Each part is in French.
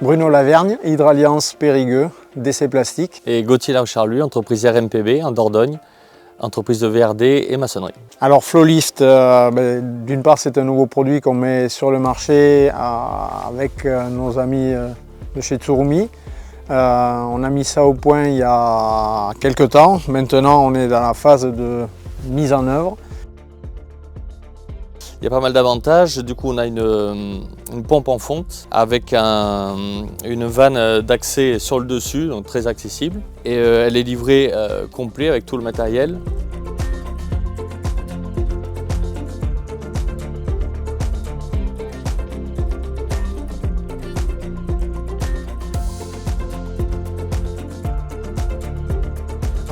Bruno Lavergne, Hydraliance Périgueux, DC Plastique. Et Gauthier Laucharlu, entreprise RMPB en Dordogne, entreprise de VRD et maçonnerie. Alors Flowlift, d'une part c'est un nouveau produit qu'on met sur le marché avec nos amis de chez Tsurumi. On a mis ça au point il y a quelques temps. Maintenant on est dans la phase de mise en œuvre. Il y a pas mal d'avantages. Du coup, on a une pompe en fonte avec une vanne d'accès sur le dessus, donc très accessible. Et elle est livrée complet avec tout le matériel.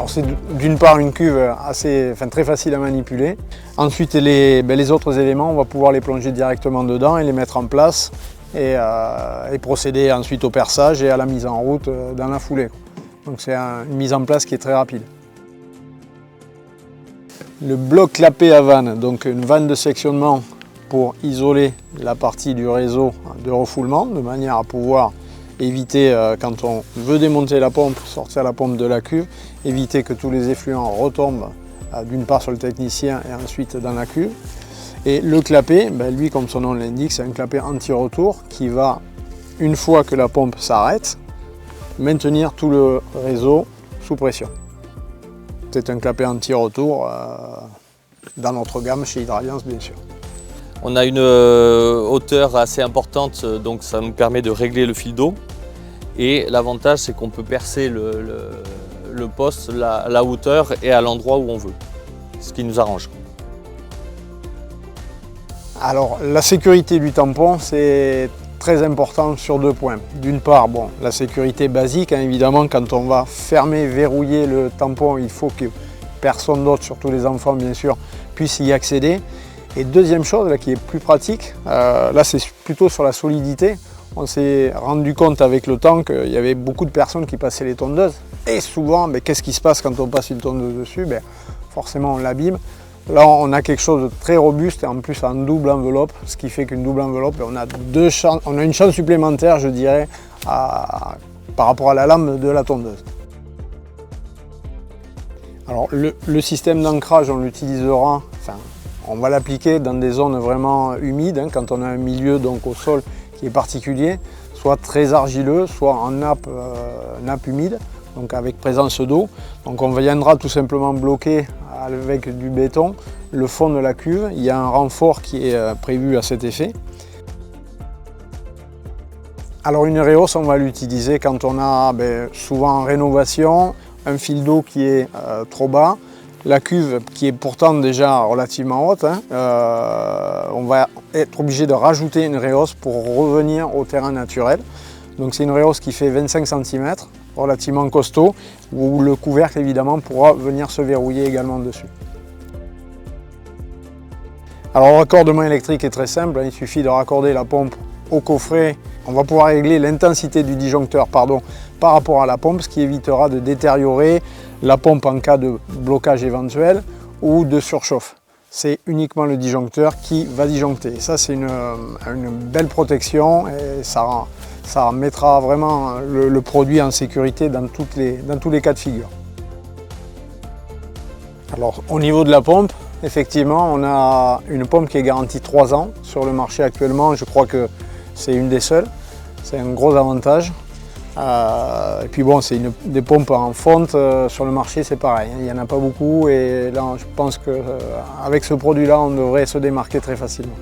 C'est d'une part une cuve très facile à manipuler. Ensuite les autres éléments, on va pouvoir les plonger directement dedans et les mettre en place et procéder ensuite au perçage et à la mise en route dans la foulée. Donc c'est une mise en place qui est très rapide. Le bloc clapet à vanne, donc une vanne de sectionnement pour isoler la partie du réseau de refoulement de manière à pouvoir éviter, quand on veut démonter la pompe, sortir la pompe de la cuve, éviter que tous les effluents retombent d'une part sur le technicien et ensuite dans la cuve. Et le clapet, lui comme son nom l'indique, c'est un clapet anti-retour qui va, une fois que la pompe s'arrête, maintenir tout le réseau sous pression. C'est un clapet anti-retour dans notre gamme chez Hydraliance bien sûr. On a une hauteur assez importante, donc ça nous permet de régler le fil d'eau. Et l'avantage, c'est qu'on peut percer le poste, la hauteur et à l'endroit où on veut, ce qui nous arrange. Alors, la sécurité du tampon, c'est très important sur deux points. D'une part, la sécurité basique, évidemment, quand on va fermer, verrouiller le tampon, il faut que personne d'autre, surtout les enfants bien sûr, puisse y accéder. Et deuxième chose qui est plus pratique, là c'est plutôt sur la solidité. On s'est rendu compte avec le temps qu'il y avait beaucoup de personnes qui passaient les tondeuses. Et souvent, qu'est-ce qui se passe quand on passe une tondeuse dessus? Forcément on l'abîme. Là on a quelque chose de très robuste et en plus en double enveloppe, ce qui fait qu'une double enveloppe, on a une chance supplémentaire je dirais par rapport à la lame de la tondeuse. Alors le système d'ancrage on l'utilisera, on va l'appliquer dans des zones vraiment humides, quand on a un milieu donc au sol qui est particulier, soit très argileux, soit en nappe humide, donc avec présence d'eau. Donc on viendra tout simplement bloquer avec du béton le fond de la cuve. Il y a un renfort qui est prévu à cet effet. Alors une réhausse, on va l'utiliser quand on a souvent en rénovation un fil d'eau qui est trop bas. La cuve qui est pourtant déjà relativement haute, on va être obligé de rajouter une réhausse pour revenir au terrain naturel. Donc c'est une réhausse qui fait 25 cm, relativement costaud, où le couvercle évidemment pourra venir se verrouiller également dessus. Alors le raccordement électrique est très simple, il suffit de raccorder la pompe au coffret. On va pouvoir régler l'intensité du disjoncteur par rapport à la pompe, ce qui évitera de détériorer la pompe en cas de blocage éventuel ou de surchauffe. C'est uniquement le disjoncteur qui va disjoncter. Ça c'est une belle protection et ça mettra vraiment le produit en sécurité dans tous les cas de figure. Alors au niveau de la pompe, effectivement on a une pompe qui est garantie 3 ans sur le marché actuellement, je crois que c'est une des seules, c'est un gros avantage. Et puis c'est des pompes en fonte sur le marché, c'est pareil, il n'y en a pas beaucoup et là je pense qu'avec ce produit-là on devrait se démarquer très facilement.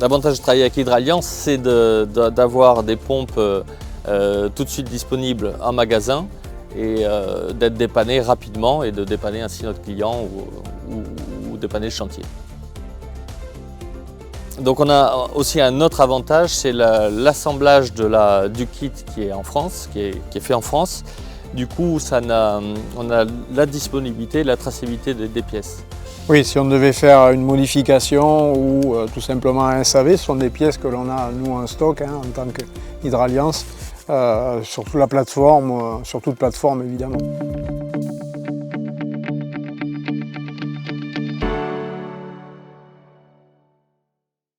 L'avantage de travailler avec Hydraliance, c'est d'avoir des pompes tout de suite disponibles en magasin et d'être dépanné rapidement et de dépanner ainsi notre client ou dépanner le chantier. Donc on a aussi un autre avantage, c'est l'assemblage du kit qui est en France, qui est fait en France. Du coup, on a la disponibilité, la traçabilité des pièces. Oui, si on devait faire une modification ou tout simplement un SAV, ce sont des pièces que l'on a nous en stock en tant qu'Hydraliance, sur toute plateforme évidemment.